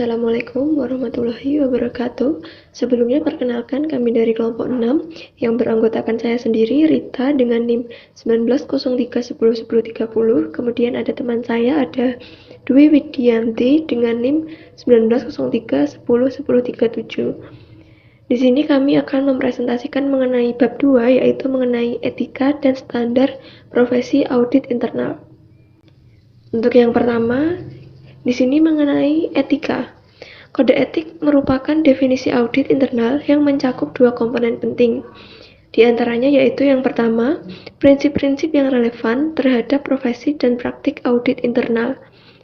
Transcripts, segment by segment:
Assalamualaikum warahmatullahi wabarakatuh. Sebelumnya perkenalkan kami dari kelompok 6 yang beranggotakan saya sendiri Rita dengan NIM 1903101030. Kemudian ada teman saya ada Dwi Widianti dengan NIM 1903101037. Di sini kami akan mempresentasikan mengenai bab 2 yaitu mengenai etika dan standar profesi audit internal. Untuk yang pertama, di sini mengenai etika. Kode etik merupakan definisi audit internal yang mencakup dua komponen penting. Di antaranya yaitu yang pertama, prinsip-prinsip yang relevan terhadap profesi dan praktik audit internal.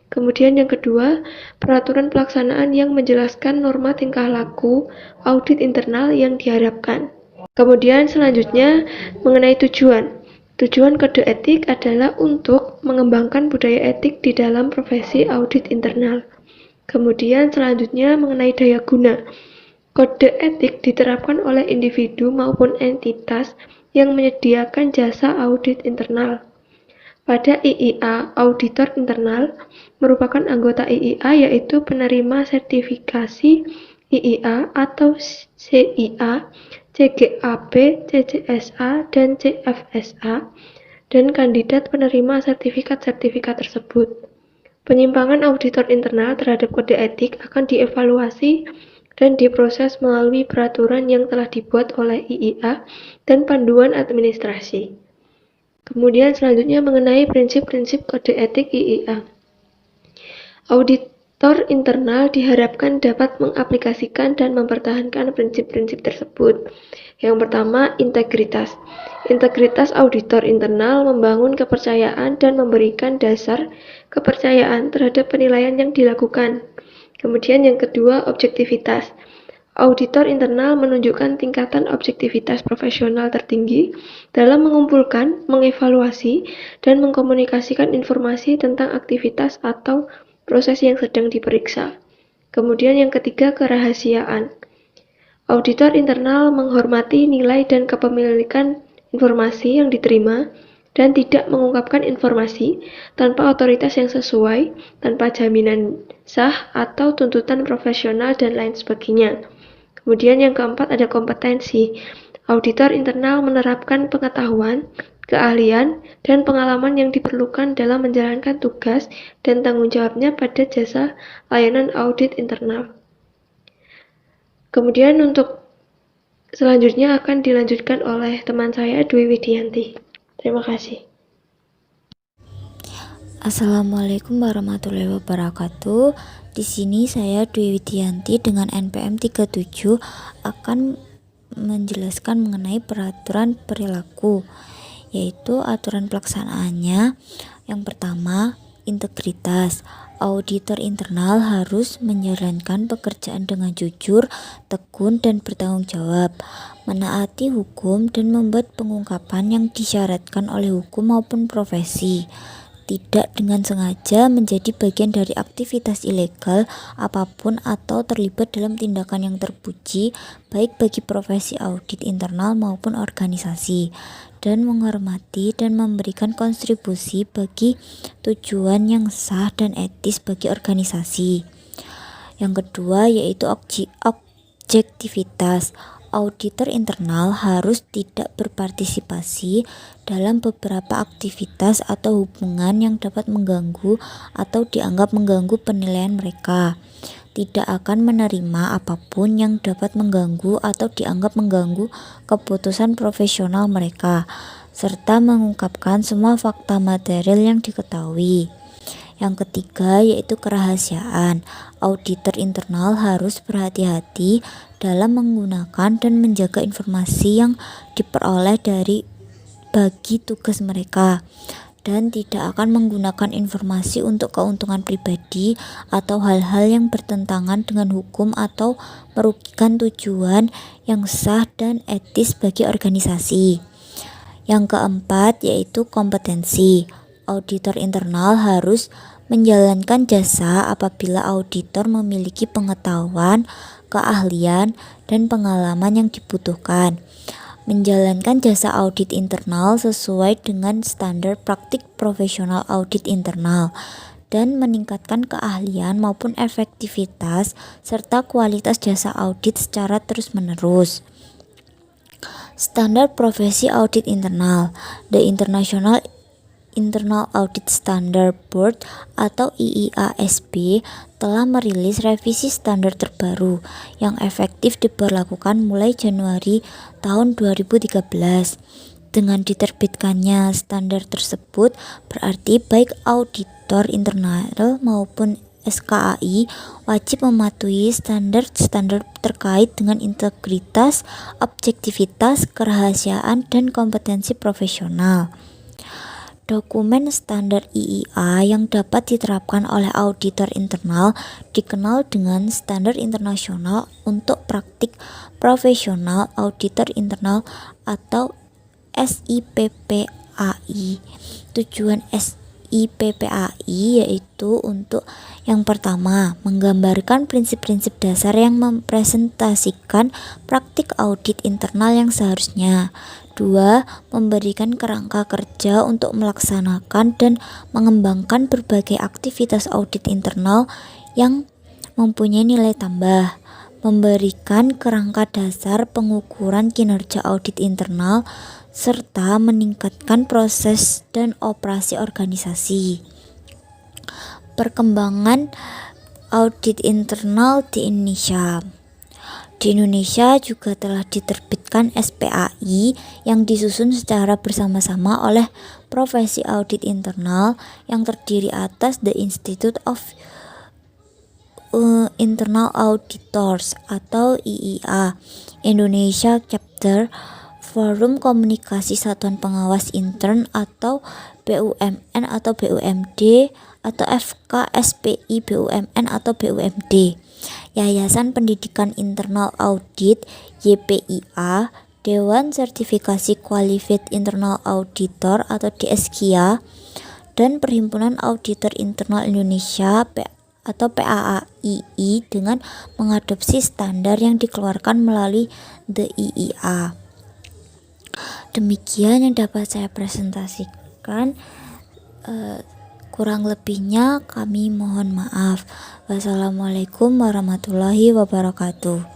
Kemudian yang kedua, peraturan pelaksanaan yang menjelaskan norma tingkah laku audit internal yang diharapkan. Kemudian selanjutnya mengenai tujuan. Tujuan kode etik adalah untuk mengembangkan budaya etik di dalam profesi audit internal. Kemudian selanjutnya mengenai daya guna. Kode etik diterapkan oleh individu maupun entitas yang menyediakan jasa audit internal. Pada IIA, auditor internal merupakan anggota IIA yaitu penerima sertifikasi IIA atau CIA, CGAP, CCSA, dan CFSA, dan kandidat penerima sertifikat-sertifikat tersebut. Penyimpangan auditor internal terhadap kode etik akan dievaluasi dan diproses melalui peraturan yang telah dibuat oleh IIA dan panduan administrasi. Kemudian selanjutnya mengenai prinsip-prinsip kode etik IIA. Auditor internal diharapkan dapat mengaplikasikan dan mempertahankan prinsip-prinsip tersebut. Yang pertama, integritas. Integritas auditor internal membangun kepercayaan dan memberikan dasar kepercayaan terhadap penilaian yang dilakukan. Kemudian yang kedua, objektivitas. Auditor internal menunjukkan tingkatan objektivitas profesional tertinggi dalam mengumpulkan, mengevaluasi, dan mengkomunikasikan informasi tentang aktivitas atau proses yang sedang diperiksa. Kemudian yang ketiga, kerahasiaan. Auditor internal menghormati nilai dan kepemilikan informasi yang diterima dan tidak mengungkapkan informasi tanpa otoritas yang sesuai, tanpa jaminan sah atau tuntutan profesional dan lain sebagainya. Kemudian yang keempat ada kompetensi. Auditor internal menerapkan pengetahuan, keahlian, dan pengalaman yang diperlukan dalam menjalankan tugas dan tanggung jawabnya pada jasa layanan audit internal. Kemudian untuk selanjutnya akan dilanjutkan oleh teman saya Dwi Widianti. Terima kasih. Assalamualaikum warahmatullahi wabarakatuh. Di sini saya Dwi Widianti dengan NPM 37 akan menjelaskan mengenai peraturan perilaku, yaitu aturan pelaksanaannya. Yang pertama, integritas. Auditor internal harus menjalankan pekerjaan dengan jujur, tekun, dan bertanggung jawab, menaati hukum, dan membuat pengungkapan yang disyaratkan oleh hukum maupun profesi. Tidak dengan sengaja menjadi bagian dari aktivitas ilegal apapun atau terlibat dalam tindakan yang terpuji, baik bagi profesi audit internal maupun organisasi, dan menghormati dan memberikan kontribusi bagi tujuan yang sah dan etis bagi organisasi. Yang kedua yaitu objektivitas. Auditor internal harus tidak berpartisipasi dalam beberapa aktivitas atau hubungan yang dapat mengganggu atau dianggap mengganggu penilaian mereka. Tidak akan menerima apapun yang dapat mengganggu atau dianggap mengganggu keputusan profesional mereka, serta mengungkapkan semua fakta material yang diketahui. Yang ketiga yaitu kerahasiaan. Auditor internal harus berhati-hati dalam menggunakan dan menjaga informasi yang diperoleh dari bagi tugas mereka, dan tidak akan menggunakan informasi untuk keuntungan pribadi atau hal-hal yang bertentangan dengan hukum atau merugikan tujuan yang sah dan etis bagi organisasi. Yang keempat yaitu kompetensi. Auditor internal harus menjalankan jasa apabila auditor memiliki pengetahuan, keahlian, dan pengalaman yang dibutuhkan. Menjalankan jasa audit internal sesuai dengan standar praktik profesional audit internal dan meningkatkan keahlian maupun efektivitas serta kualitas jasa audit secara terus-menerus. Standar profesi audit internal. The International Audit Standard Board atau IIASB telah merilis revisi standar terbaru yang efektif diberlakukan mulai Januari tahun 2013. Dengan diterbitkannya standar tersebut, berarti baik auditor internal maupun SKAI wajib mematuhi standar-standar terkait dengan integritas, objektivitas, kerahasiaan, dan kompetensi profesional. Dokumen standar IIA yang dapat diterapkan oleh auditor internal dikenal dengan Standar Internasional untuk Praktik Profesional Auditor Internal atau SIPPAI. Tujuan SIPPAI yaitu untuk yang pertama, menggambarkan prinsip-prinsip dasar yang mempresentasikan praktik audit internal yang seharusnya. 2. Memberikan kerangka kerja untuk melaksanakan dan mengembangkan berbagai aktivitas audit internal yang mempunyai nilai tambah. Memberikan kerangka dasar pengukuran kinerja audit internal serta meningkatkan proses dan operasi organisasi. Perkembangan audit internal di Indonesia. Di Indonesia juga telah diterbitkan SPAI yang disusun secara bersama-sama oleh profesi audit internal yang terdiri atas The Institute of Internal Auditors atau IIA, Indonesia Chapter, Forum Komunikasi Satuan Pengawas Intern atau BUMN atau BUMD, atau FKSPI BUMN atau BUMD, Yayasan Pendidikan Internal Audit YPIA, Dewan Sertifikasi Qualified Internal Auditor atau DSQIA, dan Perhimpunan Auditor Internal Indonesia atau PAAII dengan mengadopsi standar yang dikeluarkan melalui The IIA. Demikian yang dapat saya presentasikan. Kurang lebihnya kami mohon maaf. Wassalamualaikum warahmatullahi wabarakatuh.